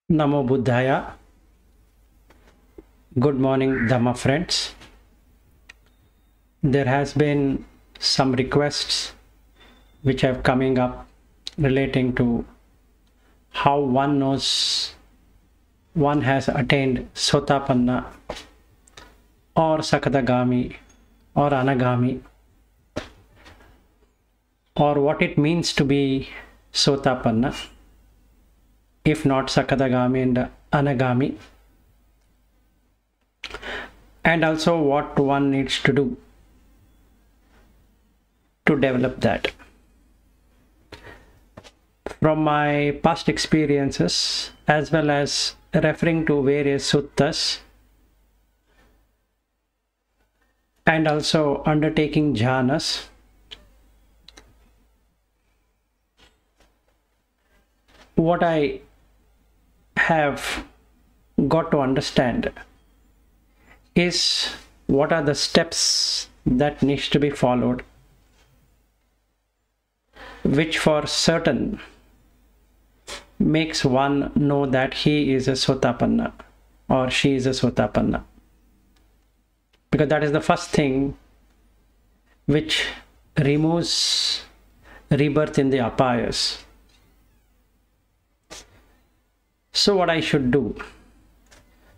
Namo Buddhaya. Good morning, Dhamma friends. There has been some requests which have coming up relating to how one knows one has attained Sotapanna or Sakadagami or Anagami, or what it means to be Sotapanna, if not Sakadagami and Anagami, and also what one needs to do to develop that. From my past experiences, as well as referring to various suttas, and also undertaking jhanas, what I have got to understand is what are the steps that needs to be followed, which for certain makes one know that he is a Sotapanna or she is a Sotapanna, because that is the first thing which removes rebirth in the apayas. So what I should do?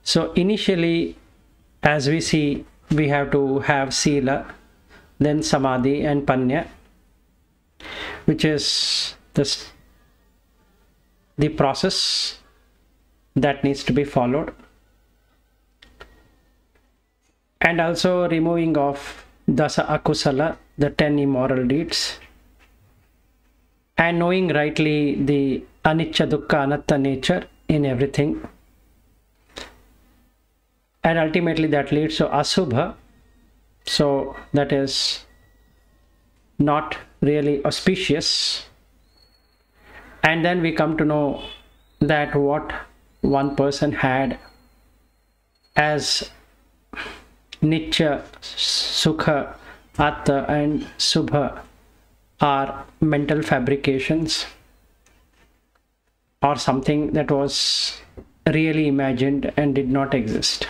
So initially, as we see, we have to have sila, then samadhi and panya, which is the process that needs to be followed, and also removing of dasa akusala, the 10 immoral deeds, and knowing rightly the anicca dukkha anatta nature in everything, and ultimately that leads to asubha, so that is not really auspicious. And then we come to know that what one person had as nitya, sukha, atta and subha are mental fabrications, or something that was really imagined and did not exist.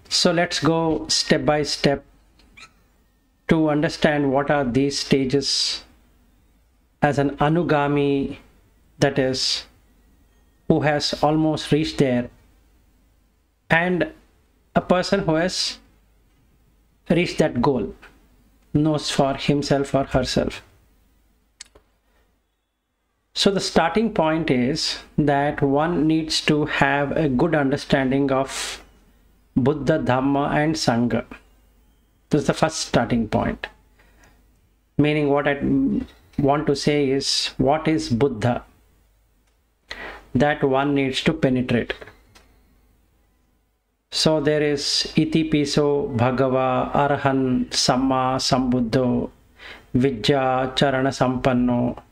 So let's go step by step to understand what are these stages as an Anugami, that is, who has almost reached there, and a person who has reached that goal, knows for himself or herself. So the starting point is that one needs to have a good understanding of Buddha, Dharma and Sangha. This is the first starting point. Meaning, what I want to say is, what is Buddha? That one needs to penetrate. So there is iti piso bhagava arhan samma sambuddho vijja charana sampanno,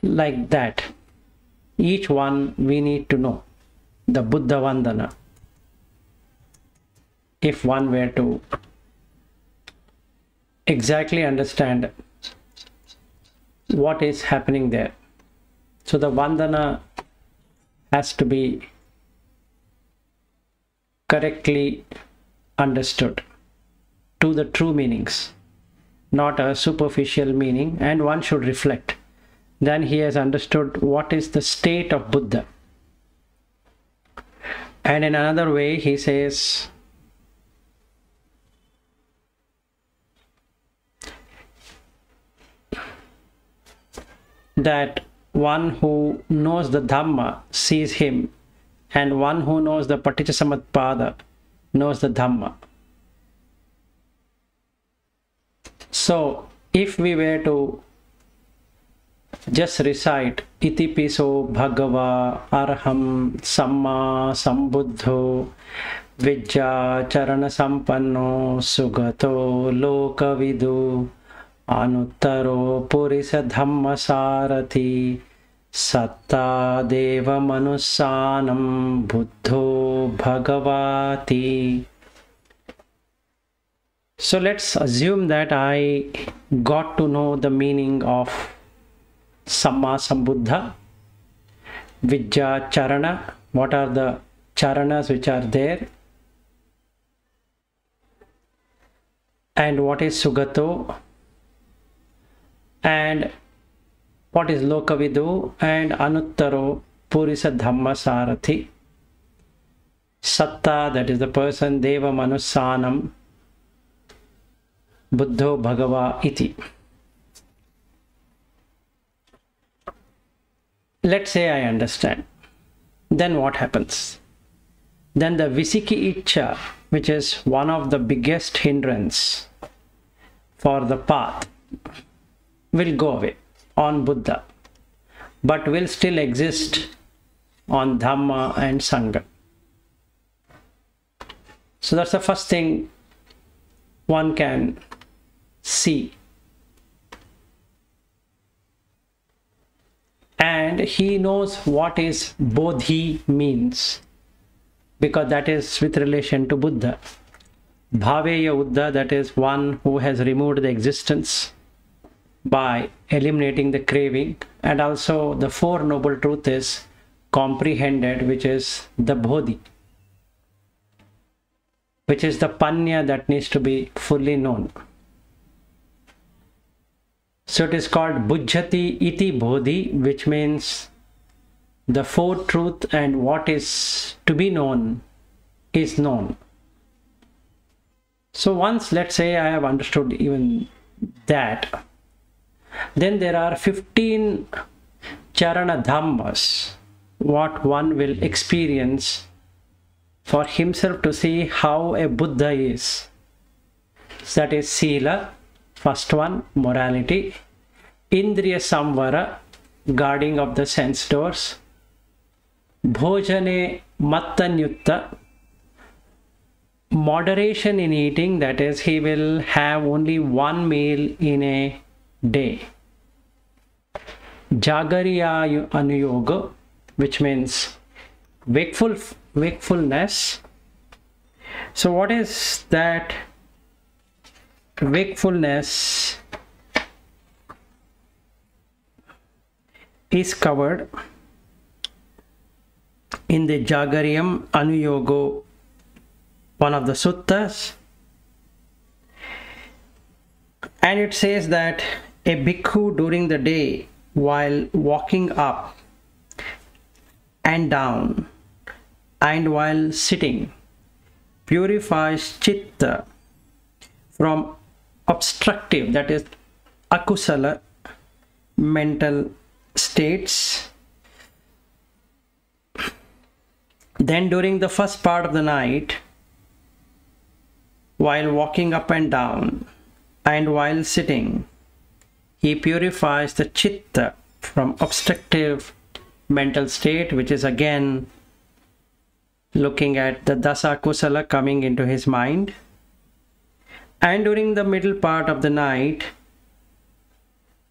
like that. Each one we need to know. The Buddha Vandana, if one were to exactly understand what is happening there. So the Vandana has to be correctly understood to the true meanings, not a superficial meaning, and one should reflect. Then he has understood what is the state of Buddha. And in another way he says, that one who knows the Dhamma sees him, and one who knows the Paticcasamuppada knows the Dhamma. So if we were to just recite iti piso bhagava arham samma sambuddho vijja charana sampanno sugato lokavidu anuttaro purisa dhamma sarati satta deva manussanam buddho bhagavati. So let's assume that I got to know the meaning of Samma Sambuddha, Vijja Charana. What are the charanas which are there? And what is Sugato? And what is Lokavidu? And Anuttaro Purisa Dhamma Sarathi. Satta, that is the person. Deva Manusanam. Buddho Bhagava Iti. Let's say I understand. Then what happens? Then the Visiki Icha, which is one of the biggest hindrance for the path, will go away on Buddha, but will still exist on Dhamma and Sangha. So that's the first thing one can see. And he knows what is Bodhi means, because that is with relation to Buddha. Bhaveya Buddha, that is one who has removed the existence by eliminating the craving. And also the Four Noble Truth is comprehended, which is the Bodhi, which is the Panya that needs to be fully known. So it is called Bujjati Iti Bodhi, which means the Four Truth and what is to be known is known. So once, let's say, I have understood even that, then there are 15 Charana Dhammas, what one will experience for himself to see how a Buddha is. So that is Sila, first one, morality. Indriya Samvara, guarding of the sense doors. Bhojane Mattanyutta, moderation in eating, that is, he will have only one meal in a day. Jagariya Anuyoga, which means wakefulness. So what is that wakefulness? Is covered in the Jagariyam Anuyogo, one of the suttas. And it says that a bhikkhu during the day, while walking up and down and while sitting, purifies chitta from obstructive, that is akusala, mental states. Then during the first part of the night, while walking up and down and while sitting, he purifies the chitta from obstructive mental state, which is again looking at the dasa kusala coming into his mind. And during the middle part of the night,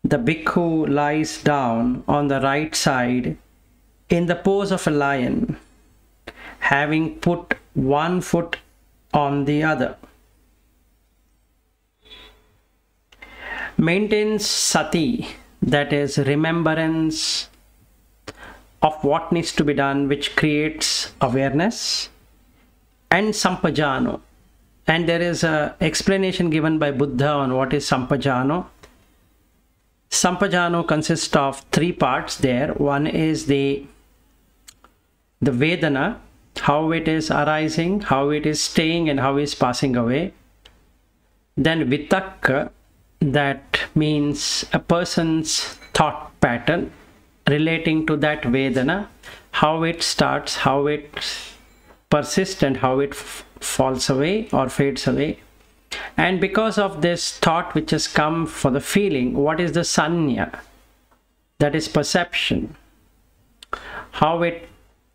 the bhikkhu lies down on the right side in the pose of a lion, having put one foot on the other. Maintains sati, that is remembrance of what needs to be done, which creates awareness. And sampajano. And there is an explanation given by Buddha on what is sampajano. Sampajano consists of three parts there. One is the Vedana, how it is arising, how it is staying, and how it is passing away. Then Vitakka, that means a person's thought pattern relating to that Vedana, how it starts, how it persists, and how it falls away or fades away. And because of this thought which has come for the feeling, what is the sanya? That is perception. How it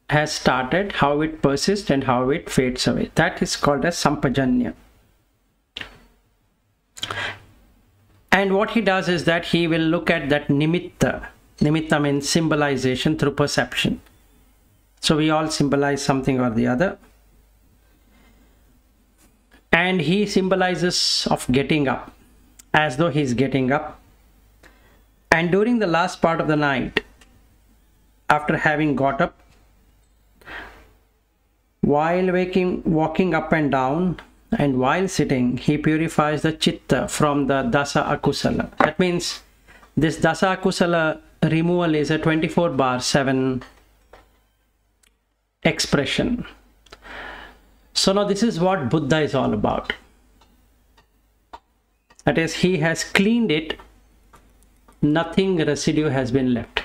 has started, how it persists, and how it fades away. That is called as Sampajanya. And what he does is that he will look at that nimitta. Nimitta means symbolization through perception. So we all symbolize something or the other. And he symbolizes of getting up, as though he is getting up. And during the last part of the night, after having got up, while walking up and down, and while sitting, he purifies the chitta from the dasa akusala. That means this dasa akusala removal is a 24/7 expression. So now this is what Buddha is all about. That is, he has cleaned it, nothing residue has been left.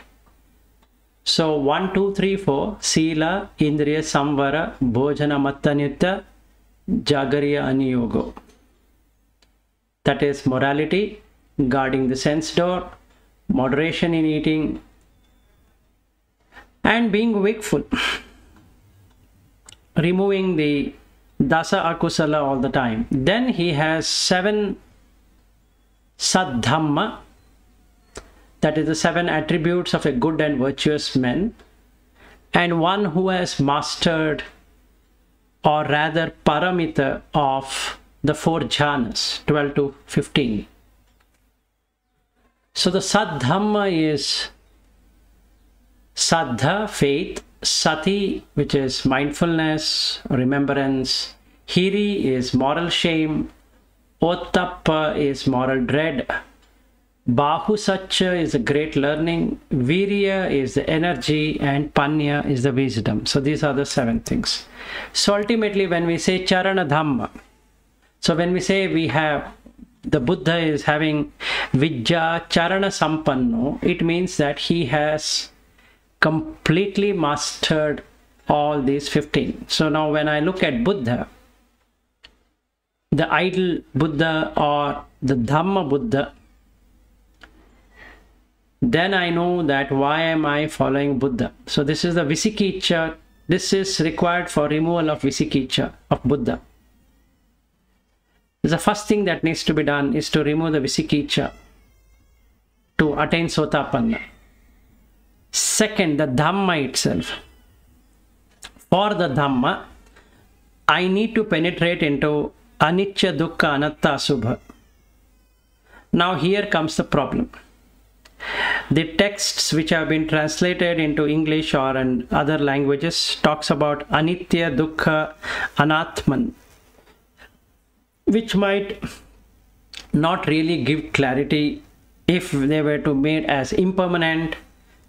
So 1, 2, 3, 4, Sila, Indriya, Samvara, Bhojana, Mattanyutta, Jagarya, Aniyogo. That is morality, guarding the sense door, moderation in eating, and being wakeful. Removing the dasa akusala all the time. Then he has 7 Saddhamma, that is the 7 attributes of a good and virtuous man, and one who has mastered, or rather paramita, of the 4 jhanas, 12 to 15. So the Saddhamma is Saddha, faith, Sati, which is mindfulness, remembrance, Hiri is moral shame, Ottappa is moral dread, Bahusaccha is a great learning, Virya is the energy, and Panya is the wisdom. So these are the 7 things. So ultimately when we say Charana Dhamma, so when we say we have, the Buddha is having Vijja Charana Sampanno, it means that he has completely mastered all these 15. So now when I look at Buddha, the idol Buddha or the Dhamma Buddha, then I know that why am I following Buddha. So this is the Visikiccha. This is required for removal of Visikiccha of Buddha. The first thing that needs to be done is to remove the Visikiccha to attain Sotapanna. Second, the Dhamma itself. For the Dhamma, I need to penetrate into Anicca, Dukkha, Anatta, Subha. Now here comes the problem. The texts which have been translated into English or in other languages talks about Anitya, Dukkha, Anatman, which might not really give clarity if they were to be made as impermanent,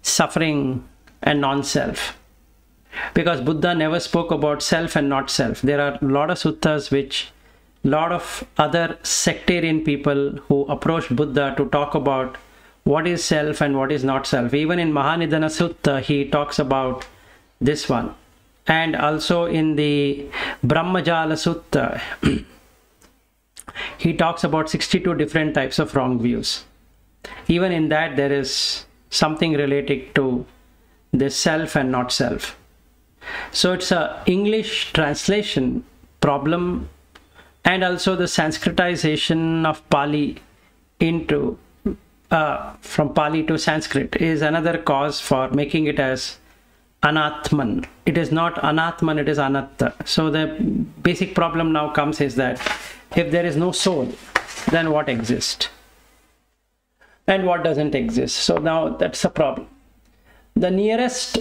suffering, and non-self. Because Buddha never spoke about self and not self. There are a lot of suttas which a lot of other sectarian people who approached Buddha to talk about what is self and what is not self. Even in Mahanidana Sutta, he talks about this one. And also in the Brahmajala Sutta, he talks about 62 different types of wrong views. Even in that, there is something related to the self and not self. So it's a English translation problem, and also the Sanskritization of Pali into from Pali to Sanskrit is another cause for making it as Anatman. It is not Anatman, it is Anatta. So the basic problem now comes is that if there is no soul, then what exists? And what doesn't exist? So now that's a problem. The nearest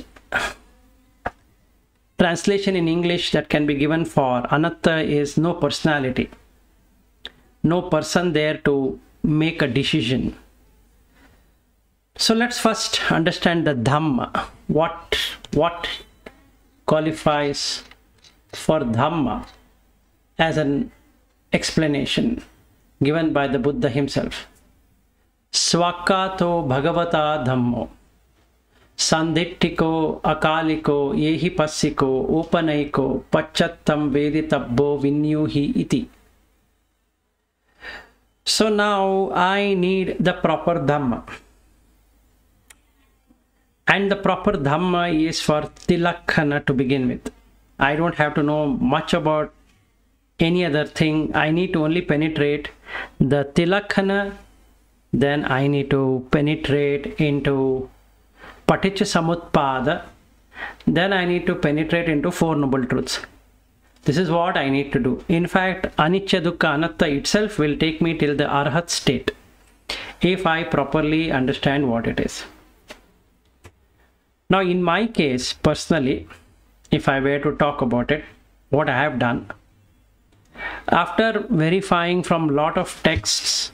translation in English that can be given for Anatta is no personality. No person there to make a decision. So let's first understand the Dhamma. What qualifies for Dhamma as an explanation given by the Buddha himself. Swakato Bhagavata Dhammo Sandhittiko Akaliko Yehi Passiko Upanaiko Pachattam Veditabbo Vinyuhi Iti. So now I need the proper Dhamma. And the proper Dhamma is for Tilakkana to begin with. I don't have to know much about any other thing. I need to only penetrate the Tilakkana. Then I need to penetrate into Paticca Samutpada. Then I need to penetrate into Four Noble Truths. This is what I need to do. In fact, Anicca, Dukkha, Anatta itself will take me till the Arhat state if I properly understand what it is. Now, in my case, personally, if I were to talk about it, what I have done, after verifying from lot of texts,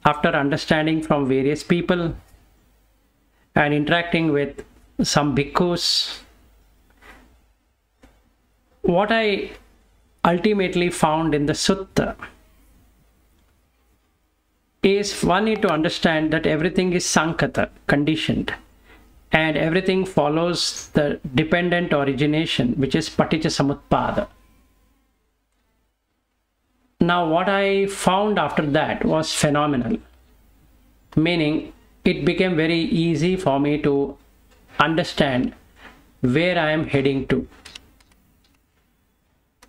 after understanding from various people and interacting with some bhikkhus, what I ultimately found in the sutta is one need to understand that everything is sankata, conditioned, and everything follows the dependent origination, which is paticca samutpada. Now, what I found after that was phenomenal, meaning it became very easy for me to understand where I am heading to.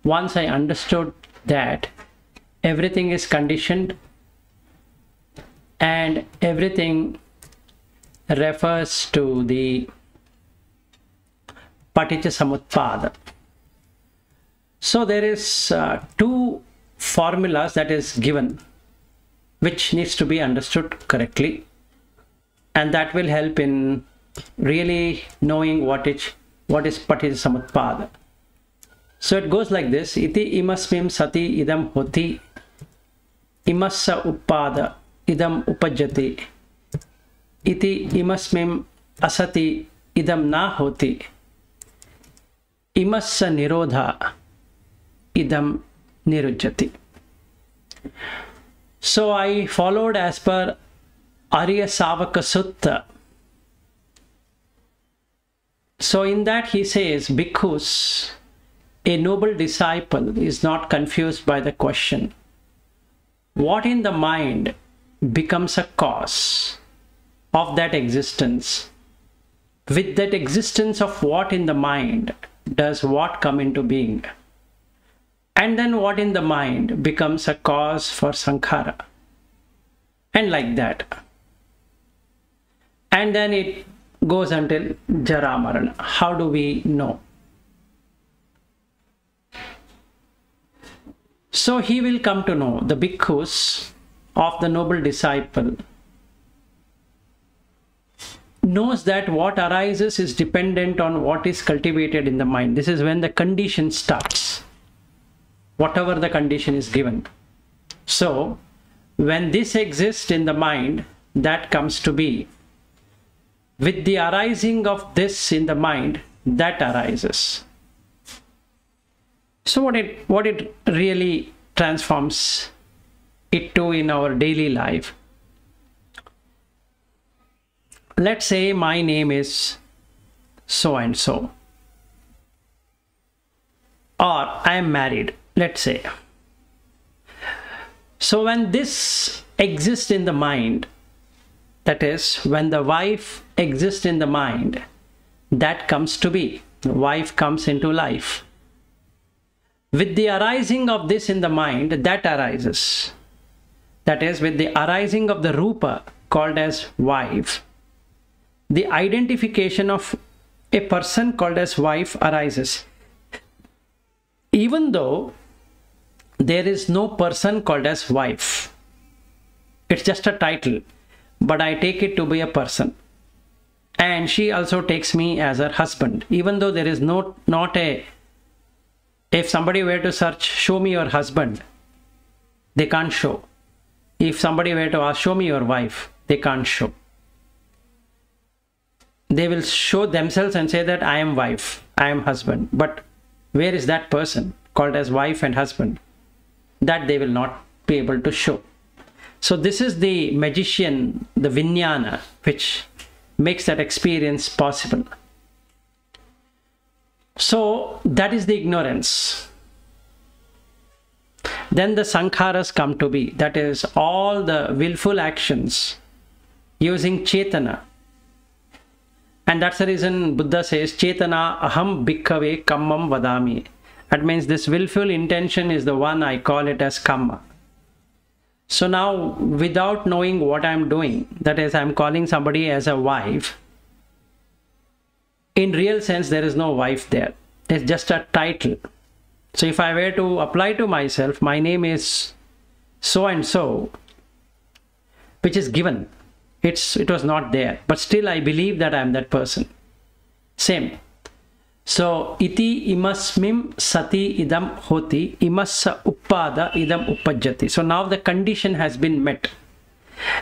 Once I understood that everything is conditioned and everything refers to the paticca samutpada. So there is two formulas that is given which needs to be understood correctly, and that will help in really knowing what is paticca samutpada. So it goes like this: iti imasmim sati idam hoti, imassa uppada idam upajjati, iti imasmim asati idam na hoti, imassa nirodha idam nirujjati. So I followed as per Arya Savaka Sutta. So in that he says, bhikkhus, a noble disciple is not confused by the question, what in the mind becomes a cause of that existence? With that existence of what in the mind does what come into being? And then what in the mind becomes a cause for sankhara? And like that. And then it goes until jara marana. How do we know? So he will come to know, the bhikkhus of the noble disciple knows that what arises is dependent on what is cultivated in the mind. This is when the condition starts, whatever the condition is given. So when this exists in the mind, that comes to be. With the arising of this in the mind, that arises. So what it really transforms it to in our daily life. Let's say my name is so and so, or I am married, let's say. So when this exists in the mind, that is, when the wife exists in the mind, that comes to be. The wife comes into life. With the arising of this in the mind, that arises. That is, with the arising of the rupa called as wife, the identification of a person called as wife arises. Even though there is no person called as wife, it's just a title, but I take it to be a person. And she also takes me as her husband, even though there is not a. If somebody were to search, show me your husband, they can't show. If somebody were to ask, show me your wife, they can't show. They will show themselves and say that I am wife, I am husband. But where is that person called as wife and husband? That they will not be able to show. So this is the magician, the vijnana, which makes that experience possible. So that is the ignorance. Then the sankharas come to be. That is, all the willful actions using chetana. And that's the reason Buddha says, chetana aham bhikkhave kammam vadami. That means this willful intention is the one I call it as kamma. So now, without knowing what I'm doing, that is, I'm calling somebody as a wife, in real sense, there is no wife there. It's just a title. So if I were to apply to myself, my name is so and so, which is given. It was not there. But still I believe that I am that person. Same. So, iti imasmim sati idam hoti, imassa uppada idam uppajjati. So now the condition has been met.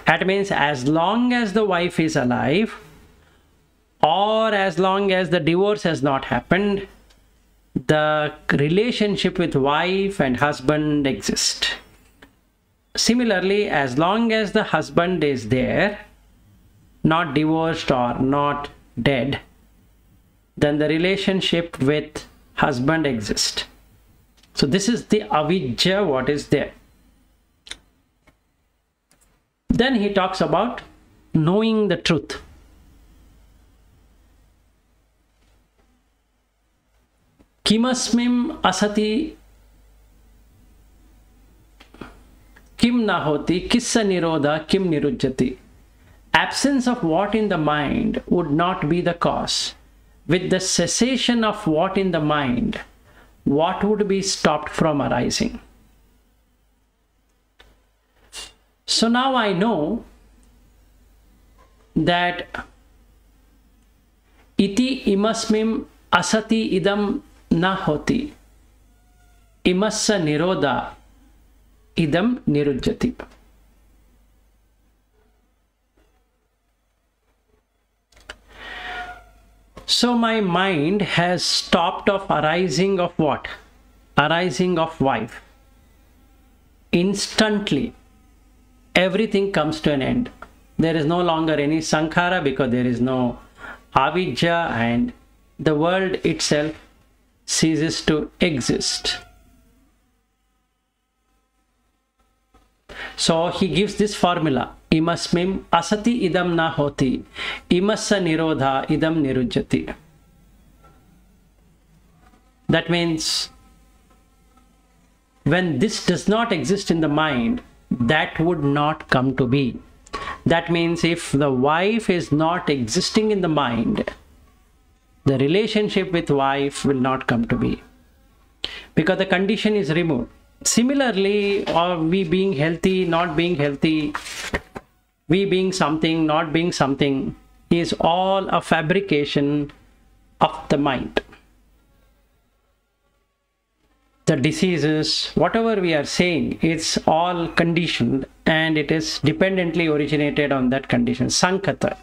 That means as long as the wife is alive, or as long as the divorce has not happened, the relationship with wife and husband exists. Similarly, as long as the husband is there, not divorced or not dead, then the relationship with husband exists. So this is the avidya, what is there. Then he talks about knowing the truth. Kimasmim asati kim nahoti kissa nirodha kim nirujjati. Absence of what in the mind would not be the cause. With the cessation of what in the mind, what would be stopped from arising? So now I know that iti imasmim asati idam na hoti, imassa nirodha idam nirujjati. So my mind has stopped of arising of what? Arising of wife. Instantly, everything comes to an end. There is no longer any sankhara because there is no avidya, and the world itself ceases to exist. So he gives this formula. Imasmim asati idam na hoti, imassa nirodha idam nirujjati. That means when this does not exist in the mind, that would not come to be. That means if the wife is not existing in the mind, the relationship with wife will not come to be, because the condition is removed. Similarly, or we being healthy, not being healthy, we being something, not being something, is all a fabrication of the mind. The diseases, whatever we are saying, it's all conditioned and it is dependently originated on that condition. Sankata.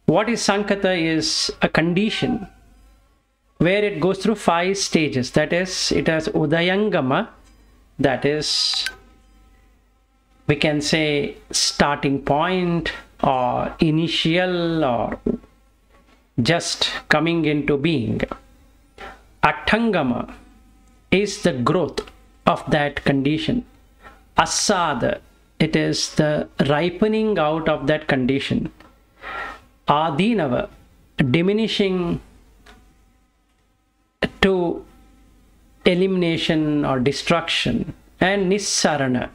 What is Sankata? Is a condition where it goes through 5 stages. That is, it has Udayangama, that is, we can say starting point or initial or just coming into being. Attangama is the growth of that condition. Asada, it is the ripening out of that condition. Adinava, diminishing to elimination or destruction. And Nissarana,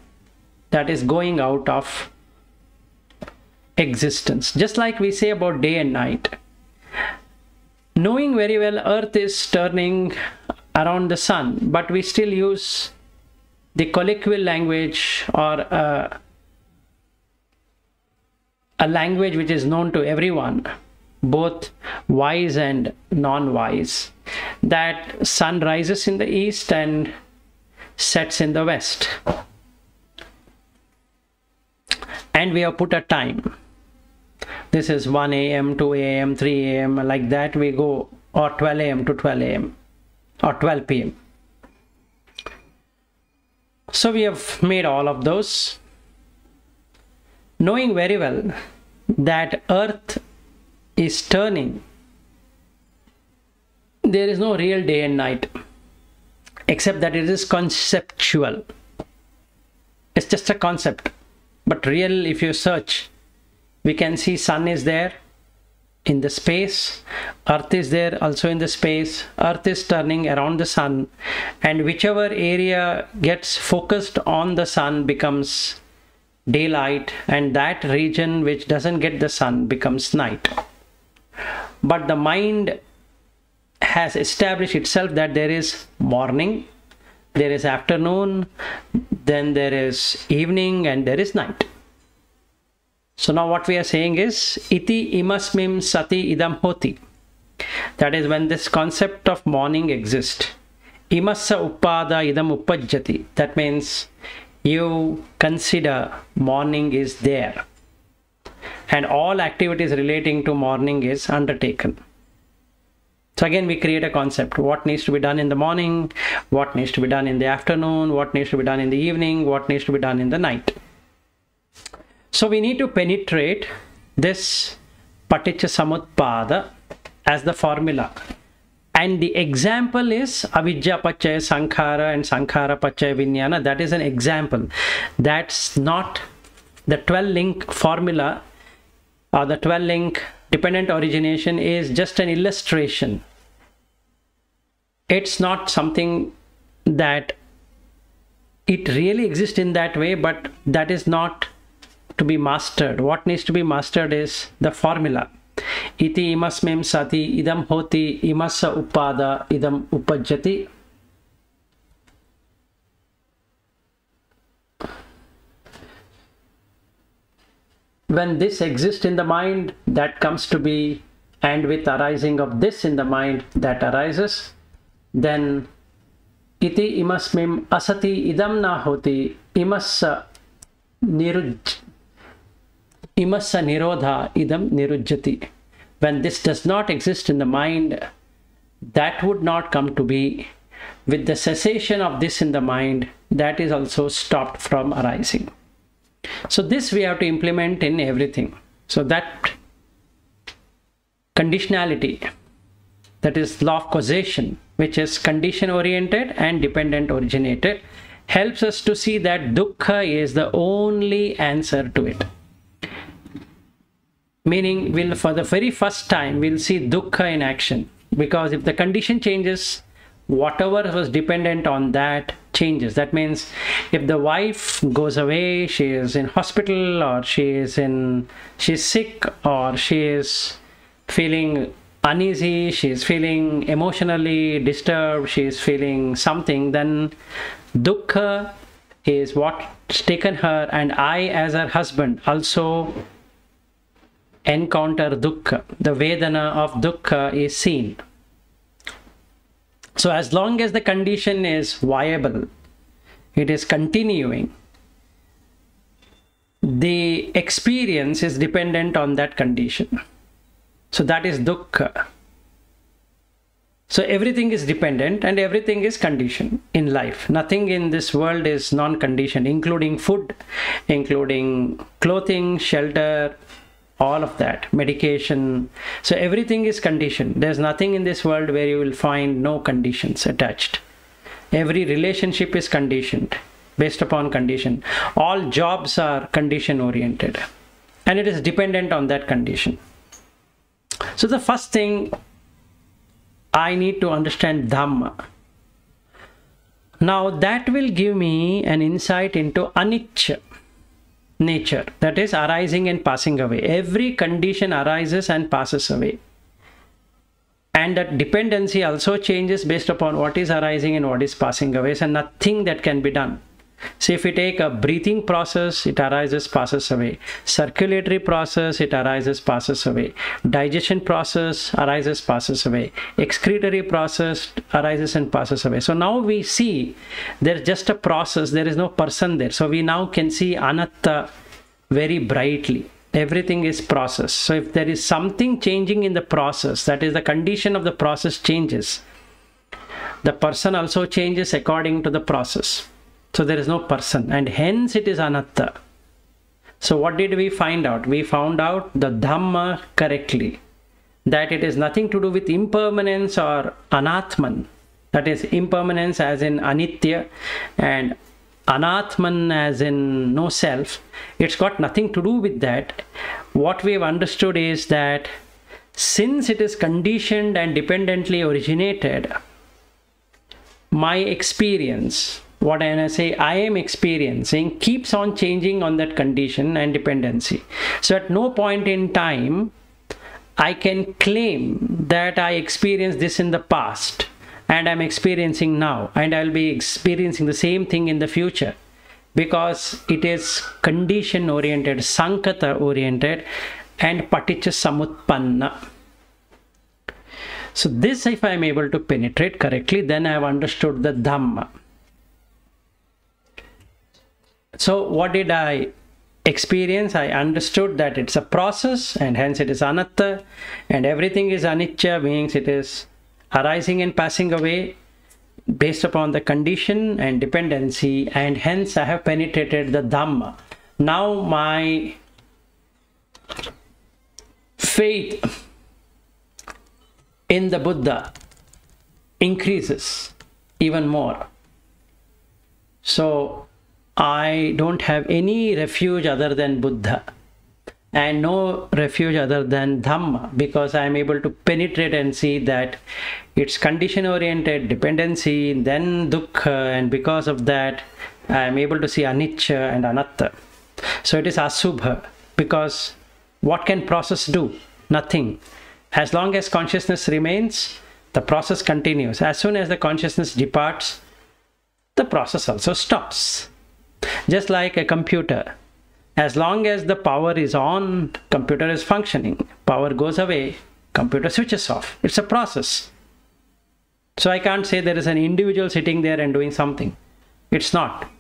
that is going out of existence. Just like we say about day and night. Knowing very well earth is turning around the sun, but we still use the colloquial language or a language which is known to everyone, both wise and non-wise, that sun rises in the east and sets in the west. And we have put a time. This is 1 a.m., 2 a.m., 3 a.m., like that we go, or 12 a.m. to 12 a.m. or 12 p.m. So we have made all of those, knowing very well that earth is turning. There is no real day and night, except that it is conceptual. It's just a concept. But real, if you search, we can see sun is there in the space, earth is there also in the space, earth is turning around the sun, and whichever area gets focused on the sun becomes daylight, and that region which doesn't get the sun becomes night. But the mind has established itself that there is morning, there is afternoon, then there is evening, and there is night. So now what we are saying is iti imasmim sati idam hoti. That is, when this concept of morning exists, imassa uppada idam uppajjati. That means you consider morning is there, and all activities relating to morning is undertaken. So again, we create a concept. What needs to be done in the morning, what needs to be done in the afternoon, what needs to be done in the evening, what needs to be done in the night. So we need to penetrate this paticca samutpada as the formula. And the example is avidya pachaya sankhara and sankhara pachaya vijnana. That is an example. That's not the 12-link formula, or the 12-link dependent origination is just an illustration. It's not something that it really exists in that way, but that is not to be mastered. What needs to be mastered is the formula. Iti imasmim sati idam hoti imassa upada idam upajjati. When this exists in the mind, that comes to be, and with arising of this in the mind, that arises, then iti imasmim asati idam na hoti imassa nirodha idam nirujjati. When this does not exist in the mind, that would not come to be. With the cessation of this in the mind, that is also stopped from arising. So this we have to implement in everything. So that conditionality, that is law of causation, which is condition oriented and dependent originated, helps us to see that dukkha is the only answer to it. Meaning, we'll, for the very first time, we'll see dukkha in action. Because if the condition changes, whatever was dependent on that changes. That means if the wife goes away, she is in hospital, or she's sick, or she is feeling uneasy, she is feeling emotionally disturbed, she is feeling something, then dukkha is what's taken her, and I as her husband also encounter dukkha. The vedana of dukkha is seen. So as long as the condition is viable, it is continuing, the experience is dependent on that condition. So that is dukkha. So everything is dependent and everything is conditioned in life. Nothing in this world is non-conditioned, including food, including clothing, shelter, all of that, medication. So everything is conditioned. There's nothing in this world where you will find no conditions attached. Every relationship is conditioned, based upon condition. All jobs are condition oriented, and it is dependent on that condition. So the first thing, I need to understand Dhamma. Now that will give me an insight into anicca nature, that is arising and passing away. Every condition arises and passes away, and that dependency also changes based upon what is arising and what is passing away. So nothing that can be done. So if we take a breathing process, it arises, passes away. Circulatory process, it arises, passes away. Digestion process arises, passes away. Excretory process arises and passes away. So now we see there's just a process, there is no person there. So we now can see anatta very brightly. Everything is process. So if there is something changing in the process, that is the condition of the process changes, the person also changes according to the process. So there is no person, and hence it is anatta. So what did we find out? We found out the Dhamma correctly, that it is nothing to do with impermanence or anatman. That is impermanence as in anitya, and anatman as in no self. It's got nothing to do with that. What we have understood is that since it is conditioned and dependently originated, my experience, what I say I am experiencing, keeps on changing on that condition and dependency. So at no point in time I can claim that I experienced this in the past and I'm experiencing now, and I'll be experiencing the same thing in the future, because it is condition oriented, sankata oriented, and paticca samutpanna. So this, if I am able to penetrate correctly, then I have understood the Dhamma. So what did I experience? I understood that it's a process, and hence it is anatta, and everything is anicca, means it is arising and passing away based upon the condition and dependency, and hence I have penetrated the Dhamma. Now my faith in the Buddha increases even more. So I don't have any refuge other than Buddha, and no refuge other than Dhamma, because I am able to penetrate and see that it's condition oriented dependency, then dukkha, and because of that I am able to see anicca and anatta. So it is asubha, because what can process do? Nothing. As long as consciousness remains, the process continues. As soon as the consciousness departs, the process also stops. Just like a computer, as long as the power is on, computer is functioning. Power goes away, computer switches off. It's a process. So I can't say there is an individual sitting there and doing something. It's not.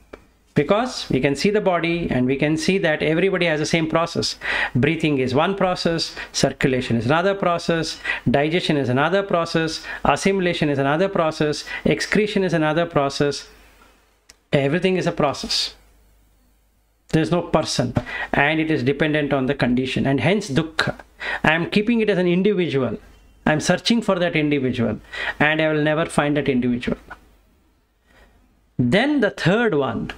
Because we can see the body and we can see that everybody has the same process. Breathing is one process, circulation is another process, digestion is another process, assimilation is another process, excretion is another process. Everything is a process. There is no person, and it is dependent on the condition, and hence dukkha. I am keeping it as an individual. I am searching for that individual, and I will never find that individual. Then the third one,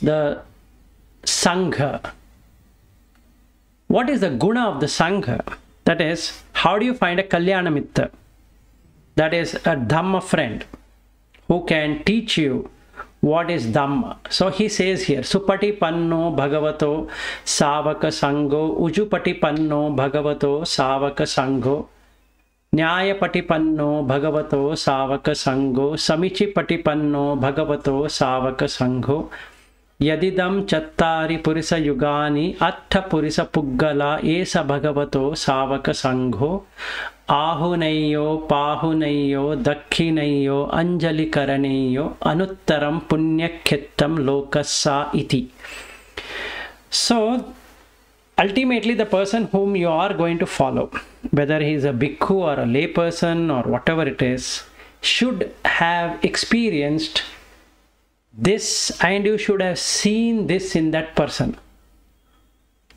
the Sangha. What is the guna of the Sangha? That is, how do you find a Kalyana Mitta? That is a Dhamma friend who can teach you what is Dhamma. So he says here, Supatipanno Bhagavato Savaka Sangho, Ujupatipanno Bhagavato Savaka Sangho, Nyayapatipanno Bhagavato Savaka Sangho, Samichipatipanno Bhagavato Savaka Sangho, Yadidam Chattari Purisa Yugani Atta Purisa Puggala Esa Bhagavato Savaka Sangho, Ahunayo Pahunayo Dakkinayo Anjali Karaneyo Anuttaram Punyakhettam Lokasa Iti. So ultimately the person whom you are going to follow, whether he is a bhikkhu or a lay person or whatever it is, should have experienced this, and you should have seen this in that person.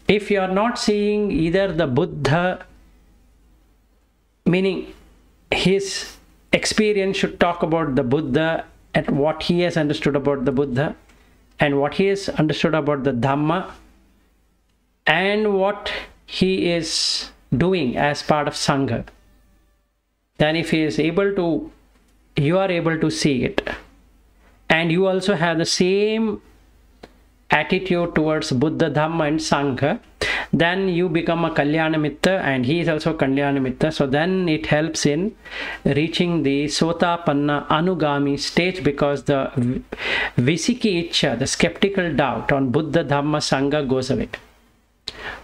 If you are not seeing either the Buddha, meaning his experience should talk about the Buddha and what he has understood about the Buddha, and what he has understood about the Dhamma, and what he is doing as part of Sangha, then if he is able to, you are able to see it, and you also have the same attitude towards Buddha, Dhamma and Sangha, then you become a Kalyana Mitta, and he is also Kalyana Mitta. So then it helps in reaching the Sotapanna Anagami stage, because the Visiki Ichcha, the skeptical doubt on Buddha, Dhamma, Sangha goes away.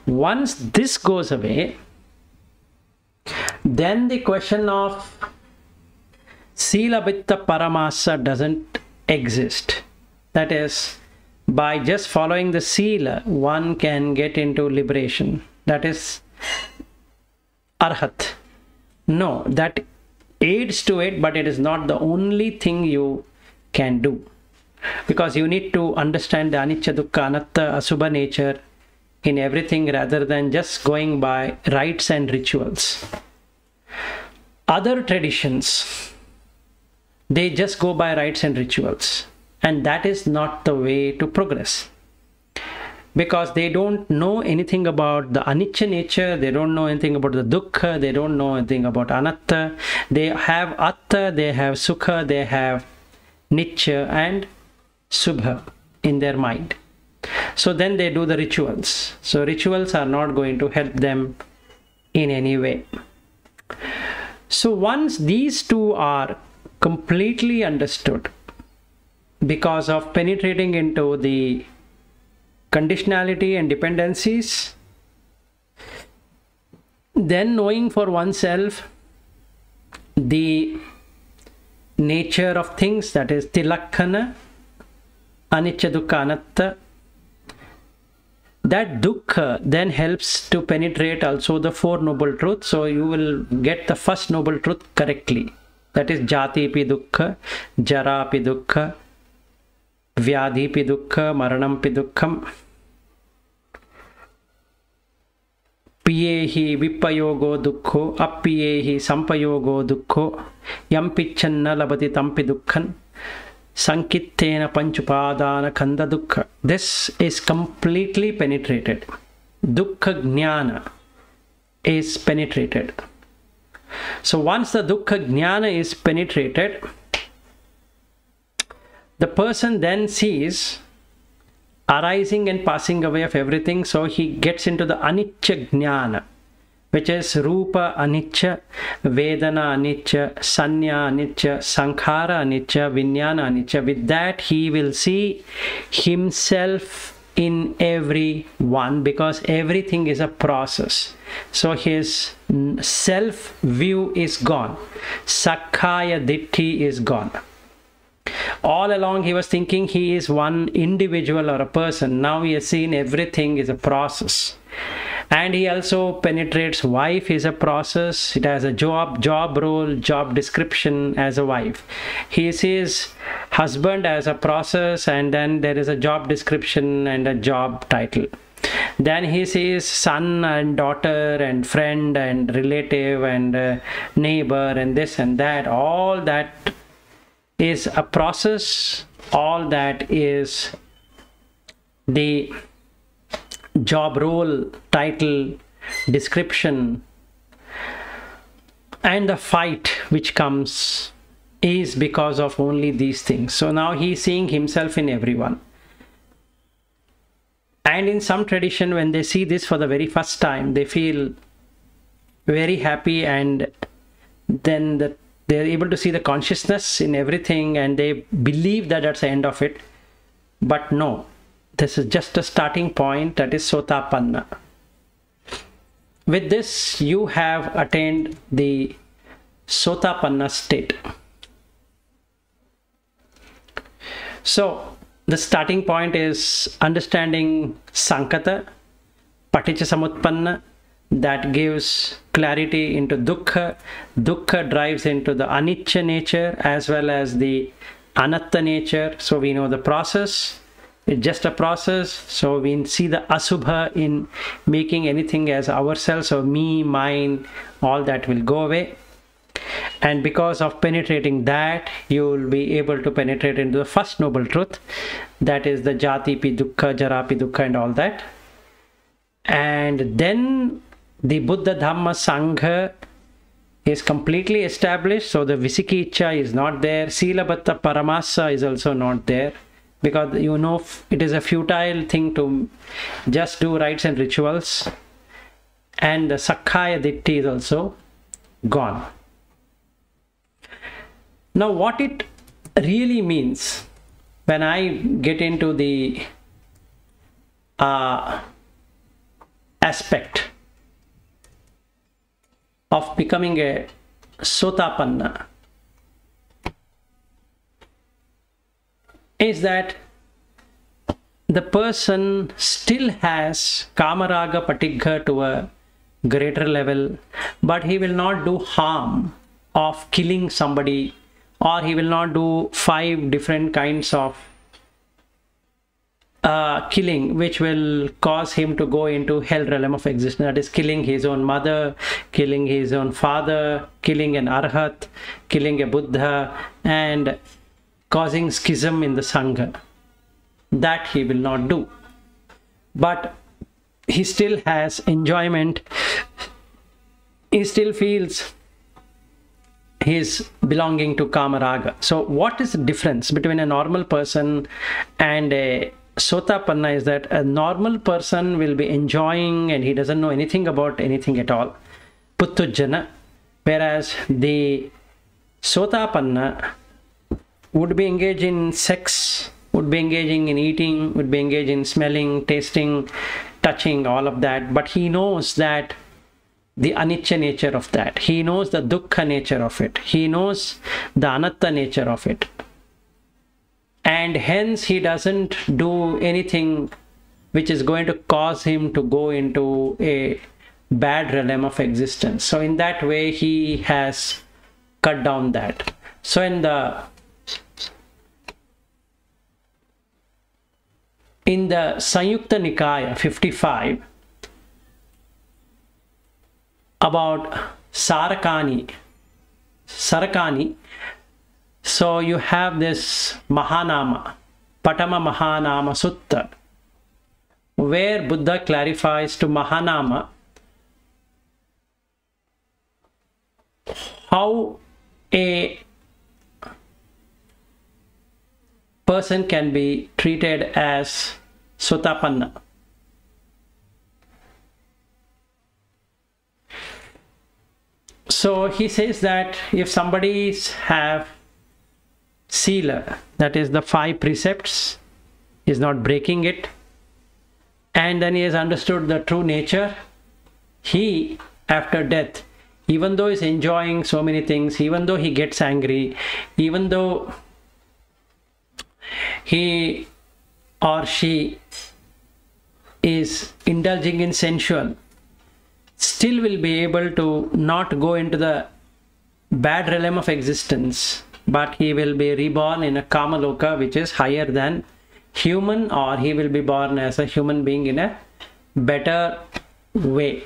Once this goes away, then the question of Sila Vitta Paramasa doesn't exist. That is, by just following the Sila, one can get into liberation. That is Arhat. No, that aids to it, but it is not the only thing you can do. Because you need to understand the Anicca, Dukkha, Anatta, Asubha nature in everything, rather than just going by rites and rituals. Other traditions, they just go by rites and rituals, and that is not the way to progress, because they don't know anything about the anicca nature, they don't know anything about the dukkha, they don't know anything about anatta. They have atta, they have sukha, they have nitya and subha in their mind. So then they do the rituals. So rituals are not going to help them in any way. So once these two are completely understood, because of penetrating into the conditionality and dependencies, then knowing for oneself, the nature of things, that is tilakkana, anicca, dukkha, anatta. That dukkha then helps to penetrate also the Four Noble Truths. So you will get the first Noble Truth correctly. That is jati pi dukkha, jara pi dukkha, vyadhi pi dukkha, maranam pi dukkham. Piyehi vipayogo dukkho, appiyehi sampayogo dukkho, yam picchanna labati tampi dukkhan, sankittena panchupadana kanda dukkha. This is completely penetrated. Dukkha jnana is penetrated. So once the dukkha jnana is penetrated, the person then sees arising and passing away of everything. So he gets into the anicca jnana, which is rupa anicca, vedana anicca, sanya anicca, sankhara anicca, vijnana anicca. With that he will see himself in everyone, because everything is a process. So his self view is gone. Sakkaya ditthi is gone. All along he was thinking he is one individual or a person. Now he has seen everything is a process. And he also penetrates wife is a process. It has a job role, job description as a wife. He sees husband as a process, and then there is a job description and a job title. Then he sees son and daughter and friend and relative and neighbor and this and that. All that is a process. All that is the job role, title, description, and the fight which comes is because of only these things. So now he is seeing himself in everyone. And in some tradition, when they see this for the very first time, they feel very happy, and then they're able to see the consciousness in everything, and they believe that that's the end of it. But no, this is just a starting point. That is Sotapanna. With this, you have attained the Sotapanna state. So the starting point is understanding Sankata, Paticca Samutpanna, that gives clarity into Dukkha. Dukkha drives into the Anicca nature as well as the Anatta nature. So we know the process. It's just a process. So we see the Asubha in making anything as ourselves. So me, mine, all that will go away. And because of penetrating that, you will be able to penetrate into the first noble truth. That is the Jati pi Dukkha, Jara pi Dukkha and all that. And then the Buddha Dhamma Sangha is completely established. So the Visikiccha is not there. Silabatta Paramasa is also not there. Because you know it is a futile thing to just do rites and rituals. And the Sakkaya Ditti is also gone. Now what it really means when I get into the aspect of becoming a Sotapanna is that the person still has Kamaraga Patigha to a greater level, but he will not do harm of killing somebody, or he will not do 5 different kinds of killing which will cause him to go into hell realm of existence. That is killing his own mother, killing his own father, killing an Arhat, killing a Buddha, and causing schism in the Sangha. That he will not do. But he still has enjoyment. He still feels his belonging to Kamaraga. So what is the difference between a normal person and a Sotapanna is that a normal person will be enjoying and he doesn't know anything about anything at all. Puttujjana. Whereas the Sotapanna would be engaged in sex, would be engaging in eating, would be engaged in smelling, tasting, touching, all of that. But he knows that the anicca nature of that. He knows the dukkha nature of it. He knows the anatta nature of it. And hence he doesn't do anything which is going to cause him to go into a bad realm of existence. So in that way he has cut down that. So in the Sanyukta Nikaya 55, about Sarakani, so you have this Mahanama, Patama Mahanama Sutta, where Buddha clarifies to Mahanama how a person can be treated as Sotapanna. So he says that if somebody have sila, that is the 5 precepts, is not breaking it, and then he has understood the true nature, he after death, even though he's enjoying so many things, even though he gets angry, even though he or she is indulging in sensual, still will be able to not go into the bad realm of existence, but he will be reborn in a kama loka which is higher than human, or he will be born as a human being in a better way.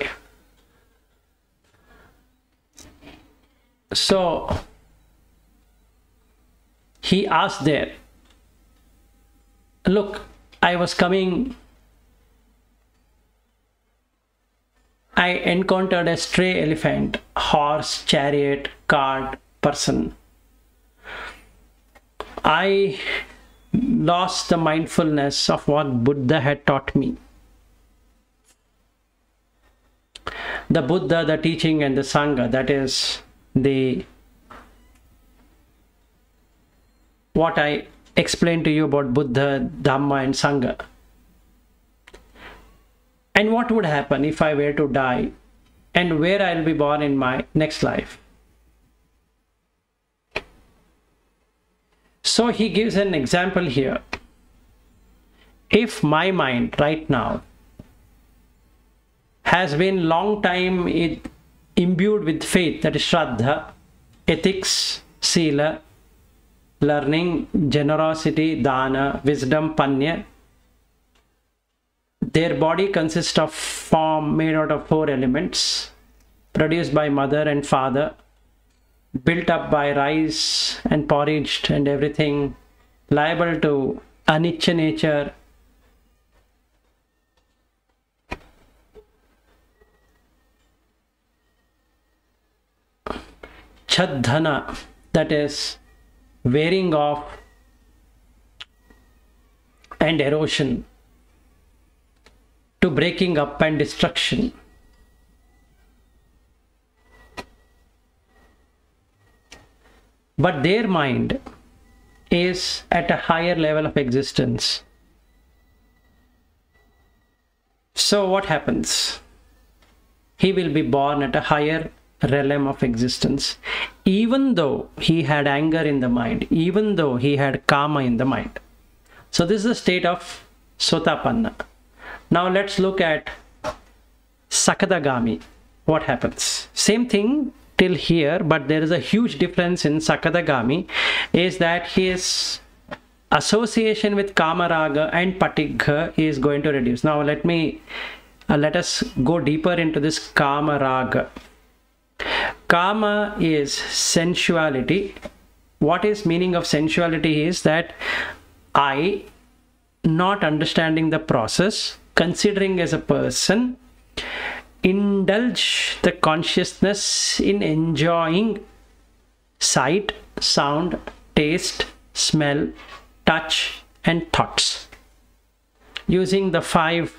So he asked there, look, I was coming, I encountered a stray elephant, horse, chariot, cart, person. I lost the mindfulness of what Buddha had taught me. The Buddha, the teaching, and the Sangha, that is what I explained to you about Buddha, Dharma, and Sangha. And what would happen if I were to die, and where I'll be born in my next life? So he gives an example here. If my mind right now has been long time imbued with faith, that is Shraddha, ethics, Sila, learning, generosity, Dana, wisdom, Panya, their body consists of form made out of 4 elements, produced by mother and father, built up by rice and porridged and everything, liable to anicca nature. Chadhana, that is wearing off and erosion, to breaking up and destruction. But their mind is at a higher level of existence. So what happens? He will be born at a higher realm of existence, even though he had anger in the mind, even though he had kama in the mind. So this is the state of Sotapanna. Now let's look at Sakadagami. What happens? Same thing till here, but there is a huge difference in Sakadagami, is that his association with Kamaraga and Patigha is going to reduce. Now let us go deeper into this Kamaraga. Kama is sensuality. What is meaning of sensuality is that I, not understanding the process, considering as a person, indulge the consciousness in enjoying sight, sound, taste, smell, touch, and thoughts, using the 5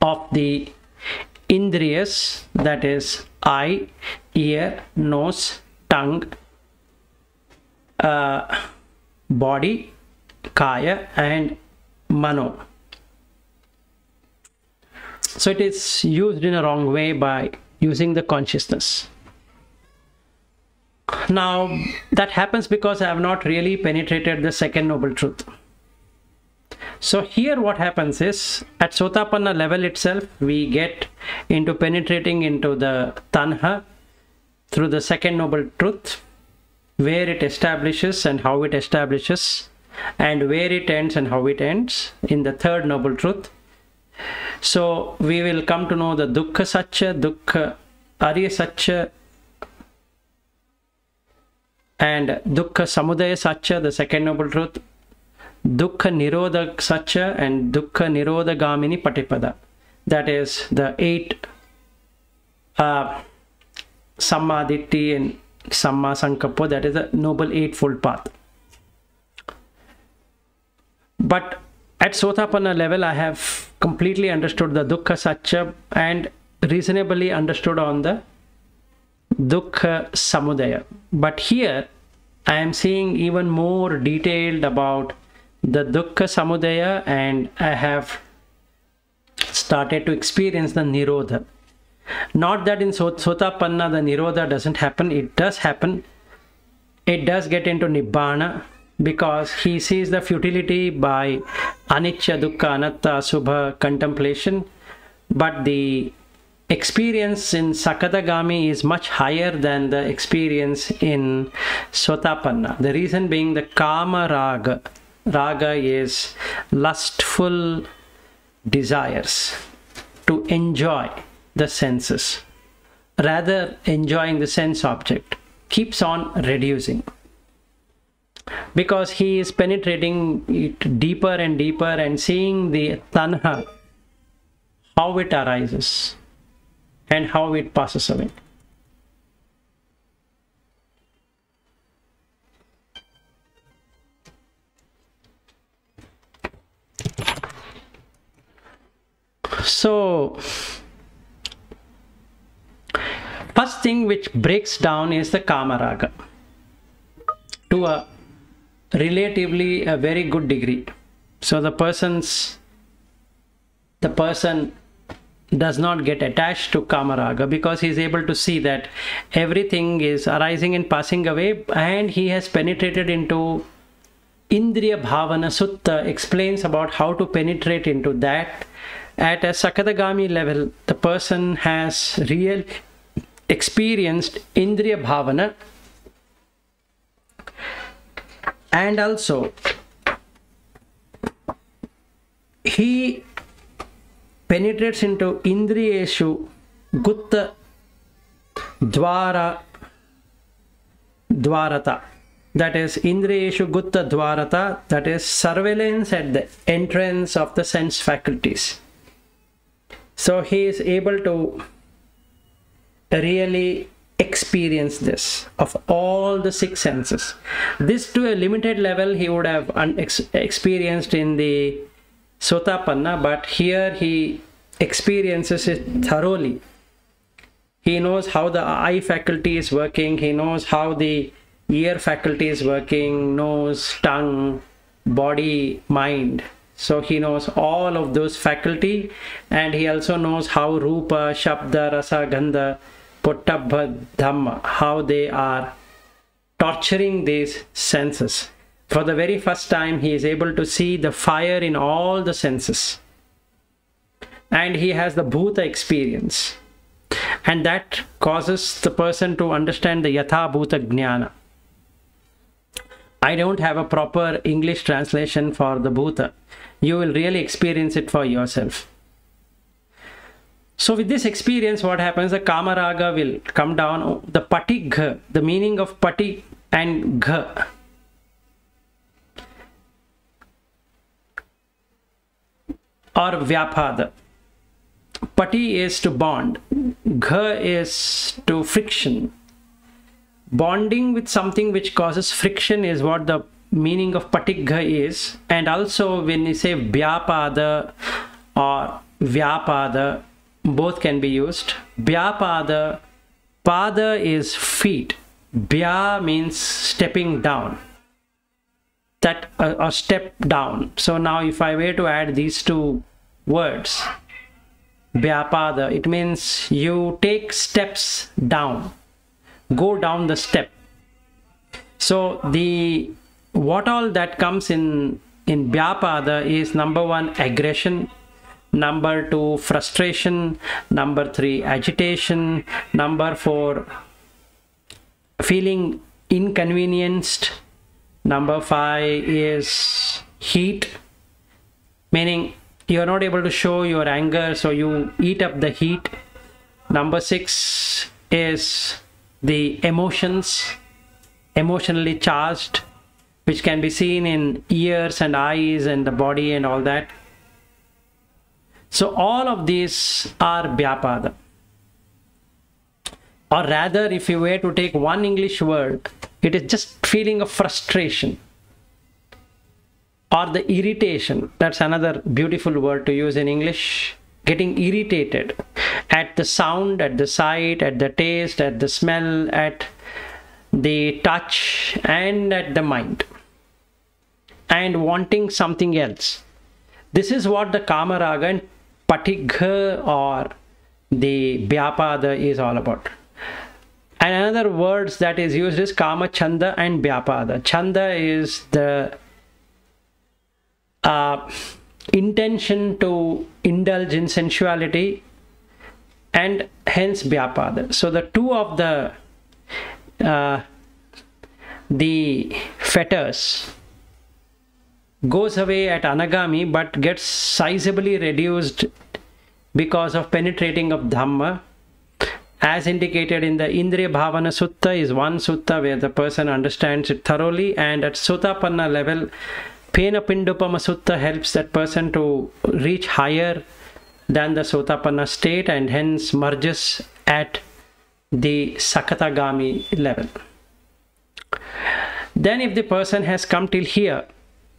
of the Indriyas, that is eye, ear, nose, tongue, body, kaya, and mano. So it is used in a wrong way by using the consciousness. Now that happens because I have not really penetrated the second noble truth. So here what happens is, at Sotapanna level itself, we get into penetrating into the Tanha through the second noble truth, where it establishes and how it establishes, and where it ends and how it ends in the third noble truth. So we will come to know the Dukkha Satya, Dukkha Arya Satya, and Dukkha Samudaya Satya, the second noble truth, Dukkha Nirodha Satya, and Dukkha Nirodha Gamini Patipada. That is the 8 Sammaditthi and Samma Sankappa, that is the noble eightfold path. But at Sotapanna level, I have completely understood the Dukkha Satya and reasonably understood on the Dukkha Samudaya. But here I am seeing even more detailed about the Dukkha Samudaya, and I have started to experience the Nirodha. Not that in Sotapanna the Nirodha doesn't happen, it does happen. It does get into Nibbana, because he sees the futility by Anicca, Dukkha, Anatta, Asubha contemplation. But the experience in Sakadagami is much higher than the experience in Sotapanna. The reason being the Kama Raga. Raga is lustful desires to enjoy the senses. Rather enjoying the sense object keeps on reducing, because he is penetrating it deeper and deeper and seeing the Tanha, how it arises and how it passes away. So first thing which breaks down is the Kama Raga to a relatively a very good degree. So the person does not get attached to Kama Raga, because he is able to see that everything is arising and passing away, and he has penetrated into Indriya Bhavana. Sutta explains about how to penetrate into that. At a Sakadagami level, the person has real experienced Indriya Bhavana, and also he penetrates into Indriyeshu Gutta Dwarata. That is Indriyeshu Gutta Dwarata, that is surveillance at the entrance of the sense faculties. So he is able to really experience this of all the 6 senses. This to a limited level he would have experienced in the Sotapanna, but here he experiences it thoroughly. He knows how the eye faculty is working, he knows how the ear faculty is working, nose, tongue, body, mind. So he knows all of those faculty, and he also knows how Rupa, Shabda, Rasa, Gandha, Pottabha, Dhamma, how they are torturing these senses. For the very first time he is able to see the fire in all the senses, and he has the Bhuta experience, and that causes the person to understand the Yatha Bhuta Jnana. I don't have a proper English translation for the Bhuta. You will really experience it for yourself. So with this experience, what happens? The Kama Raga will come down. The Pati Gha, the meaning of Pati and Gha. Or Vyapada. Pati is to bond. Gha is to friction. Bonding with something which causes friction is what the meaning of Patigha is. And also when you say Vyapada or Vyapada, both can be used. Vyapada, Pada is feet. Vya means stepping down. That or step down. So now if I were to add these two words, Vyapada, it means you take steps down, go down the step. So what all that comes in Vyapada is number 1, aggression, number 2, frustration, number 3, agitation, number 4, feeling inconvenienced, number 5 is heat, meaning you are not able to show your anger, so you eat up the heat. Number 6 is the emotions, emotionally charged, which can be seen in ears and eyes and the body and all that. So all of these are Vyapada. Or rather, if you were to take one English word, it is just feeling of frustration or the irritation. That's another beautiful word to use in English. Getting irritated at the sound, at the sight, at the taste, at the smell, at the touch, and at the mind, and wanting something else. This is what the Kama Raga and Patigha or the Vyapada is all about. And another words that is used is Kama Chanda and Vyapada. Chanda is the intention to indulge in sensuality, and hence Vyapada. So the two of the fetters goes away at Anagami, but gets sizably reduced because of penetrating of Dhamma, as indicated in the Indriya Bhavana Sutta. Is one sutta where the person understands it thoroughly, and at Sotapanna level, Pena Pindupama Sutta helps that person to reach higher than the Sotapanna state, and hence merges at the Sakatagami level. Then if the person has come till here,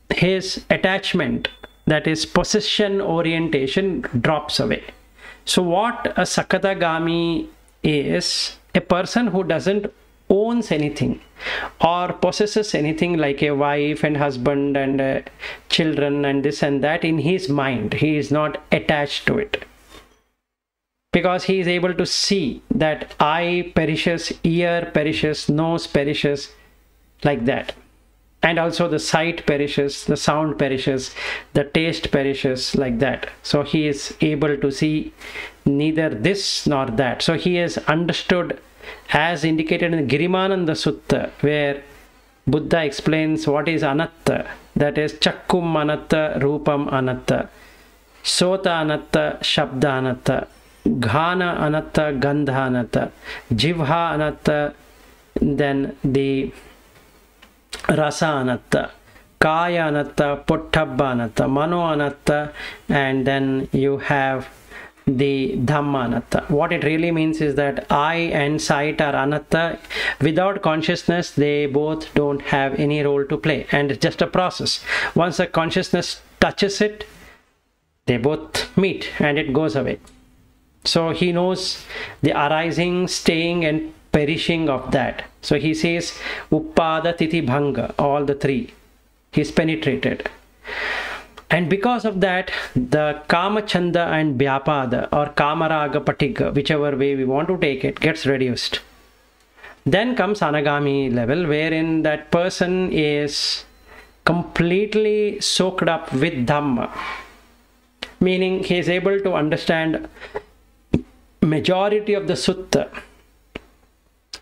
his attachment, that is possession orientation, drops away. So what a Sakatagami is, a person who doesn't owns anything or possesses anything like a wife and husband and children and this and that in his mind. He is not attached to it, because he is able to see that eye perishes, ear perishes, nose perishes, like that. And also the sight perishes, the sound perishes, the taste perishes, like that. So he is able to see neither this nor that. So he has understood, as indicated in the Girimananda Sutta, where Buddha explains what is anatta, that is chakkum anatta, rupam anatta, sota anatta, shabda anatta, ghana anatta, gandha anatta, jivha anatta, then the rasa anatta, kaya anatta, pottabba anatta, mano anatta, and then you have the Dhamma anatta. What it really means is that eye and sight are anatta. Without consciousness, they both don't have any role to play, and it's just a process. Once the consciousness touches it, they both meet and it goes away. So he knows the arising, staying and perishing of that. So he says Uppada, Titi, Bhanga, all the three. He's penetrated. And because of that, the Kama Chanda and Vyapada, or Kama Raga Patigha, whichever way we want to take it, gets reduced. Then comes Anagami level, wherein that person is completely soaked up with Dhamma, meaning he is able to understand majority of the Sutta,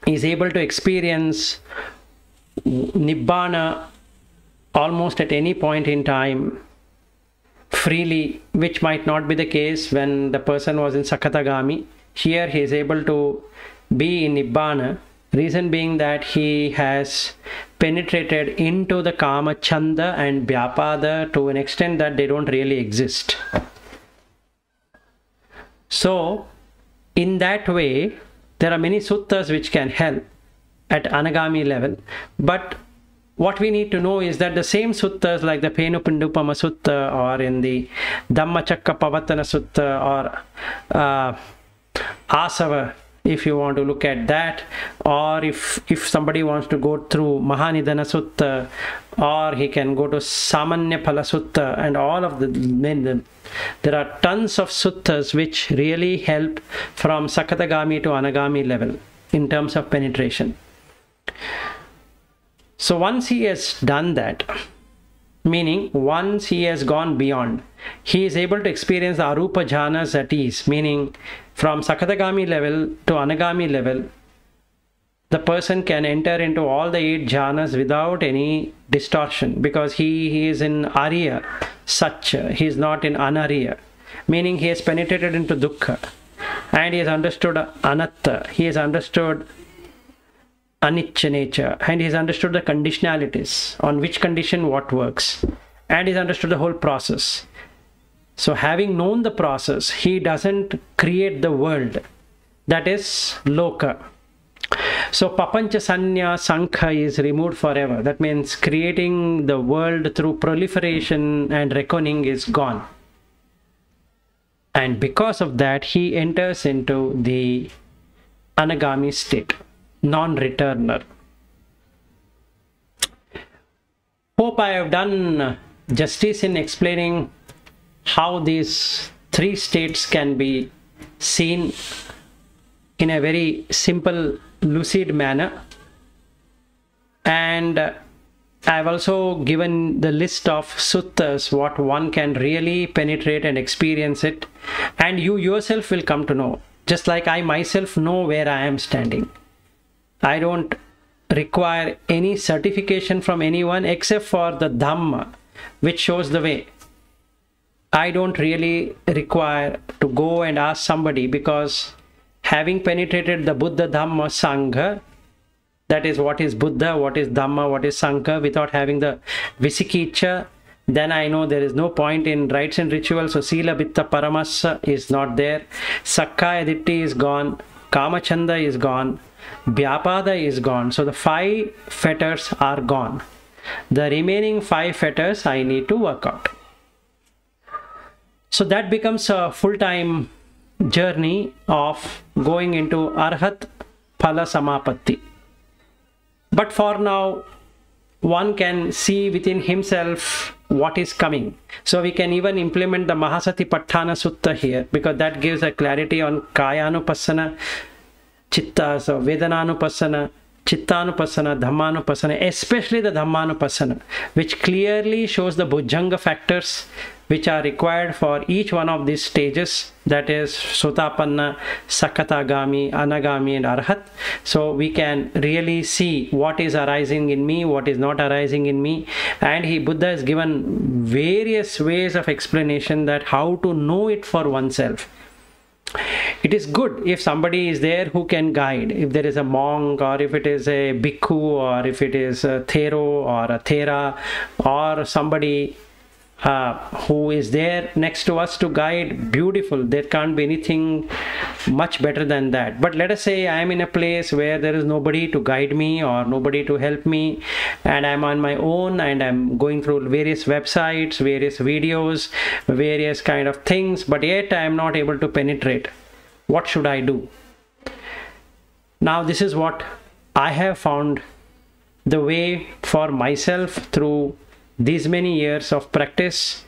he is able to experience Nibbana almost at any point in time freely, which might not be the case when the person was in Sakatagami. Here he is able to be in Nibbana, reason being that he has penetrated into the Kama Chanda and Vyapada to an extent that they don't really exist. So in that way, there are many suttas which can help at Anagami level, but what we need to know is that the same suttas like the Penupindupama Sutta, or in the Dhammachakka Pavatana Sutta, or Asava if you want to look at that, or if somebody wants to go through Mahanidana Sutta, or he can go to Samanya Phala Sutta, and all of there are tons of suttas which really help from Sakatagami to Anagami level in terms of penetration. So once he has done that, meaning once he has gone beyond, he is able to experience the Arupa jhanas at ease, meaning from Sakatagami level to Anagami level, the person can enter into all the 8 jhanas without any distortion, because he is in Arya Satya, he is not in Anarya, meaning he has penetrated into Dukkha, and he has understood Anatta, he has understood Anicca nature, and he has understood the conditionalities, on which condition what works, and he has understood the whole process. So having known the process, he doesn't create the world, that is loka. So papancha sanya Sangha is removed forever. That means creating the world through proliferation and reckoning is gone. And because of that, he enters into the Anagami state, non-returner. Hope I have done justice in explaining how these 3 states can be seen in a very simple, lucid manner. And I've also given the list of suttas, what one can really penetrate and experience it, and you yourself will come to know. Just like I myself know where I am standing. I don't require any certification from anyone except for the Dhamma, which shows the way. I don't really require to go and ask somebody, because having penetrated the Buddha, Dhamma, Sangha, that is what is Buddha, what is Dhamma, what is Sangha, without having the Visikiccha, then I know there is no point in rites and rituals. So Sila Bitta Paramasa is not there. Sakkaya Ditti is gone. Kamachanda is gone. Vyapada is gone. So the 5 fetters are gone. The remaining 5 fetters I need to work out. So that becomes a full-time journey of going into Arhat Phala Samapatti. But for now, one can see within himself what is coming. So we can even implement the Mahasati Patthana Sutta here, because that gives a clarity on Kayanupassana, Chitta, so Vedananupassana, Chittanupassana, Dhammanupassana, especially the Dhammanupassana, which clearly shows the Bhujanga factors which are required for each one of these stages, that is Sotapanna, Sakatagami, Anagami and Arhat. So we can really see what is arising in me, what is not arising in me, and Buddha has given various ways of explanation that how to know it for oneself. It is good if somebody is there who can guide, if there is a monk, or if it is a bhikkhu, or if it is a thero or a thera, or somebody who is there next to us to guide. Beautiful. There can't be anything much better than that. But let us say I am in a place where there is nobody to guide me or nobody to help me, and I'm on my own, and I'm going through various websites, various videos, various kind of things, but yet I am not able to penetrate. What should I do? Now this is what I have found the way for myself through these many years of practice,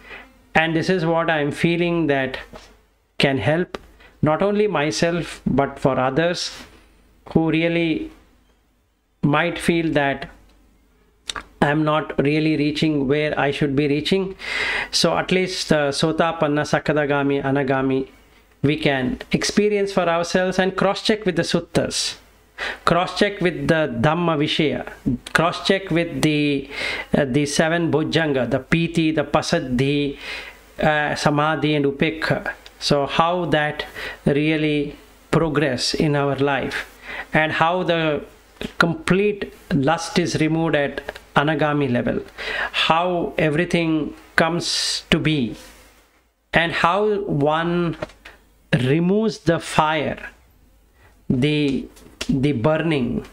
and this is what I am feeling that can help not only myself but for others who really might feel that I am not really reaching where I should be reaching. So at least Sotapanna, Sakadagami, Anagami we can experience for ourselves and cross-check with the suttas. Cross-check with the Dhamma Vishaya, cross-check with the 7 Bhujanga, the Piti, the Pasadhi, Samadhi and Upekha. So how that really progress in our life, and how the complete lust is removed at Anagami level, how everything comes to be, and how one removes the fire, the burning,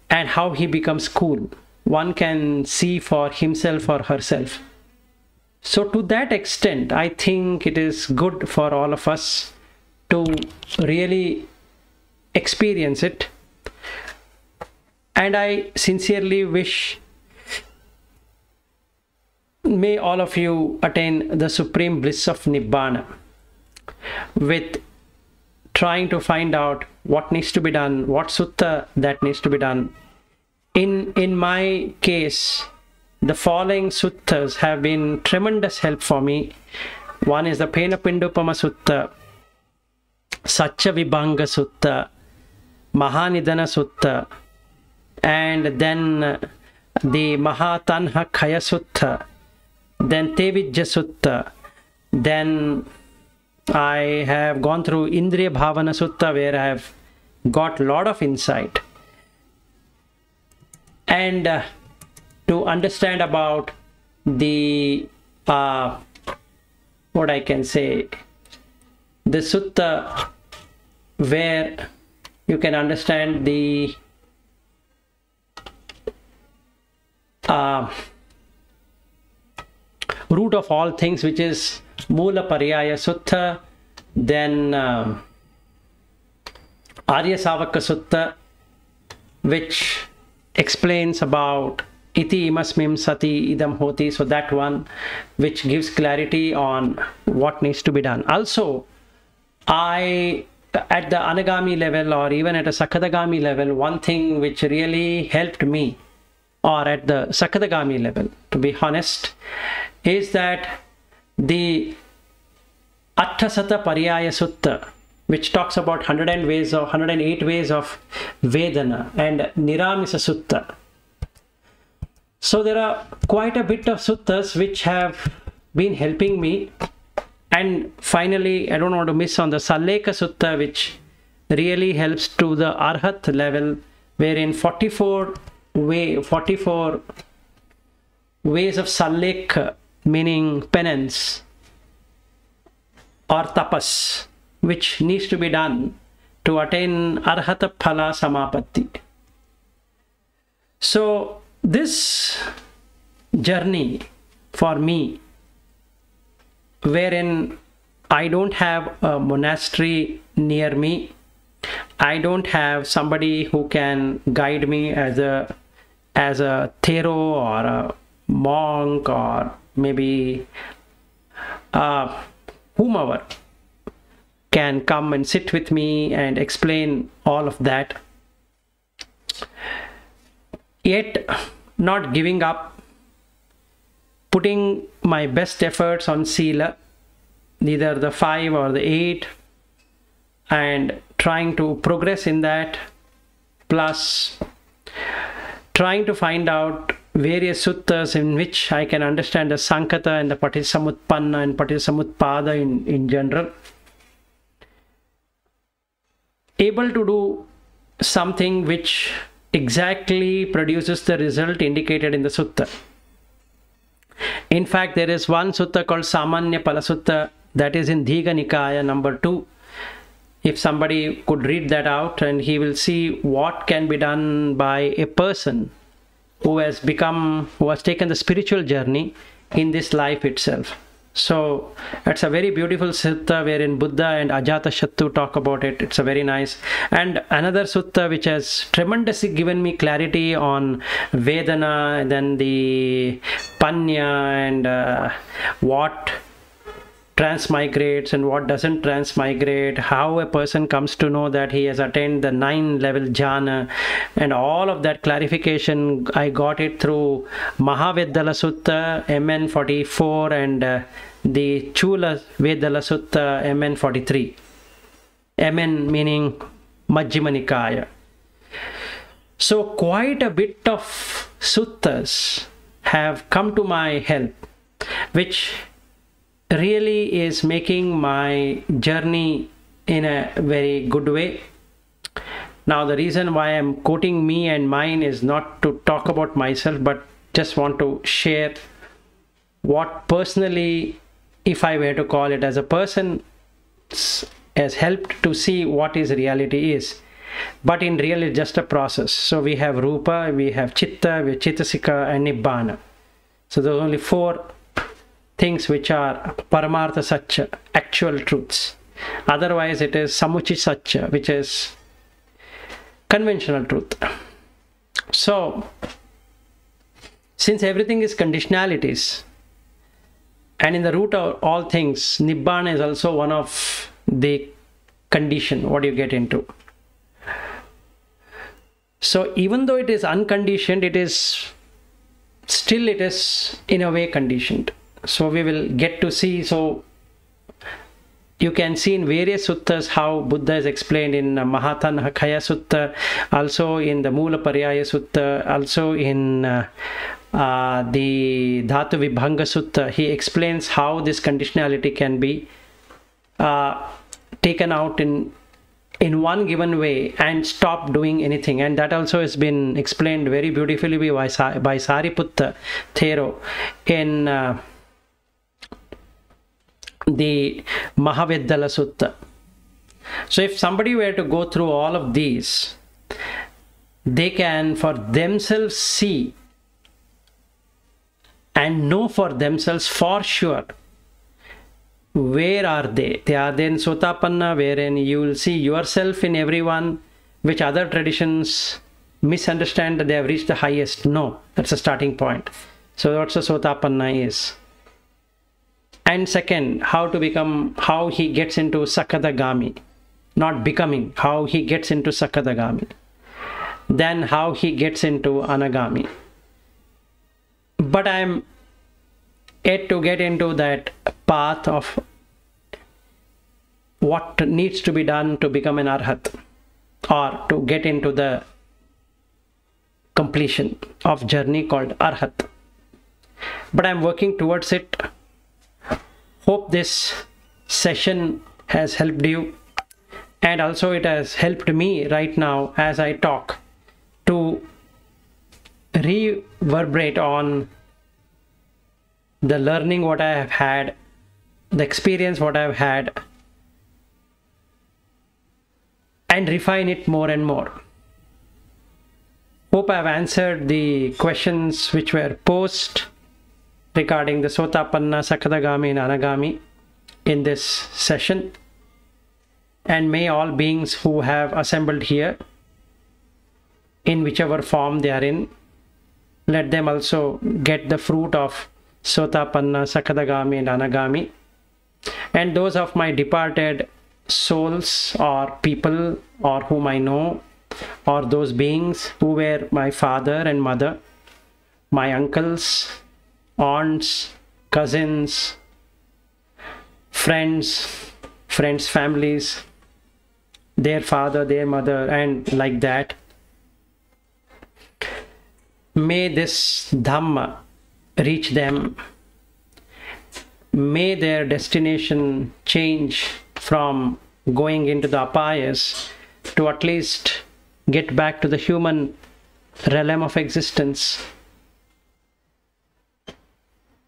and how he becomes cool. One can see for himself or herself. So to that extent, I think it is good for all of us to really experience it. And I sincerely wish, may all of you attain the supreme bliss of Nibbana with trying to find out what needs to be done, what sutta that needs to be done. In my case, the following suttas have been tremendous help for me. One is the Pena Pindupama Sutta, Satcha Vibhanga Sutta, Mahanidana Sutta, and then the Mahatanha Khaya Sutta, then Tevijja Sutta, then I have gone through Indriya Bhavana Sutta, where I have got a lot of insight. And to understand about the, what I can say, the sutta where you can understand the root of all things, which is Mula Paryaya Sutta, then Arya Savaka Sutta, which explains about Iti imasmim sati idam hoti, so that one which gives clarity on what needs to be done. Also, at the Anagami level or even at a Sakadagami level, one thing which really helped me, or at the Sakadagami level, to be honest, is that the Atthasata Paryaya Sutta, which talks about 108 ways of Vedana, and Niramisa Sutta. So there are quite a bit of suttas which have been helping me. And finally, I don't want to miss on the Salleka Sutta, which really helps to the Arhat level, wherein 44 ways of Sallek, meaning penance or tapas, which needs to be done to attain Arhata Phala Samapatti. So this journey for me, wherein I don't have a monastery near me, I don't have somebody who can guide me as a thero or a monk or maybe whomever can come and sit with me and explain all of that. Yet not giving up, putting my best efforts on Sila, neither the 5 or the 8, and trying to progress in that, plus trying to find out various suttas in which I can understand the Sankata and the Patisamutpanna and Patisamutpada in general. Able to do something which exactly produces the result indicated in the sutta. In fact, there is one sutta called Samanya Pala Sutta that is in Dhiga Nikaya number 2. If somebody could read that out, and he will see what can be done by a person who has taken the spiritual journey in this life itself. So it's a very beautiful sutta wherein Buddha and Ajatashattu talk about it. It's a very nice. And another sutta which has tremendously given me clarity on Vedana, and then the Panya, and what transmigrates and what doesn't transmigrate, how a person comes to know that he has attained the 9-level jhana, and all of that clarification I got it through Mahavedala Sutta MN 44 and the Chula Vedala Sutta MN 43. MN meaning Majjhima Nikaya. So quite a bit of suttas have come to my help, which really is making my journey in a very good way. Now the reason why I'm quoting me and mine is not to talk about myself, but just want to share what personally, if I were to call it as a person, has helped to see what is reality is. But in real it's just a process. So we have Rupa, we have Chitta, we have Chittasika and Nibbana. So there are only 4 things which are Paramartha Satcha, actual truths. Otherwise it is Samuchi Satcha, which is conventional truth. So, since everything is conditionalities, and in the root of all things, Nibbana is also one of the condition, what you get into. So even though it is unconditioned, it is still in a way conditioned. So we will get to see. So you can see in various suttas how Buddha is explained in Mahatanakaya Sutta, also in the Mula Paryaya Sutta, also in the Dhatu Vibhanga Sutta. He explains how this conditionality can be taken out in one given way and stop doing anything. And that also has been explained very beautifully by Sariputta Thero in the Mahaveddala Sutta. So if somebody were to go through all of these, they can for themselves see and know for themselves for sure where are they. They are then Sotapanna, wherein you will see yourself in everyone, which other traditions misunderstand that they have reached the highest. No, that's a starting point. So that's what Sotapanna is. And second, how he gets into Sakadagami, not becoming, how he gets into Sakadagami. Then how he gets into Anagami. But I am yet to get into that path of what needs to be done to become an Arhat, or to get into the completion of journey called Arhat. But I am working towards it. Hope this session has helped you, and also it has helped me right now as I talk to reverberate on the learning what I have had, the experience what I have had, and refine it more and more. Hope I have answered the questions which were posed regarding the Sotapanna, Sakadagami and Anagami in this session. And may all beings who have assembled here, in whichever form they are in, let them also get the fruit of Sotapanna, Sakadagami and Anagami. And those of my departed souls or people or whom I know, or those beings who were my father and mother, my uncles, aunts, cousins, friends, families, their father, their mother, and like that. May this Dhamma reach them. May their destination change from going into the apayas to at least get back to the human realm of existence.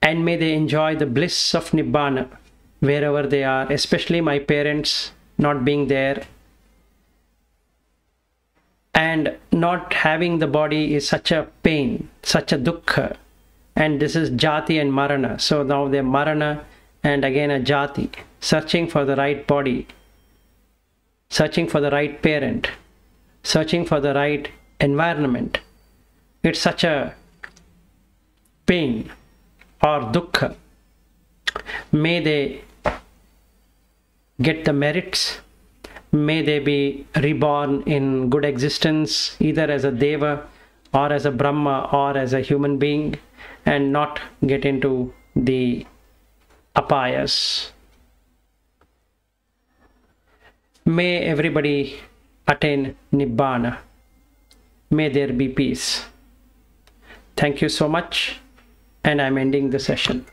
And may they enjoy the bliss of Nibbana wherever they are, especially my parents not being there. And not having the body is such a pain, such a dukkha. And this is jati and marana. So now they're marana and again a jati. Searching for the right body, searching for the right parent, searching for the right environment. It's such a pain or dukkha. May they get the merits. May they be reborn in good existence, either as a deva or as a Brahma or as a human being, and not get into the apayas. May everybody attain Nibbana. May there be peace. Thank you so much, and I'm ending the session.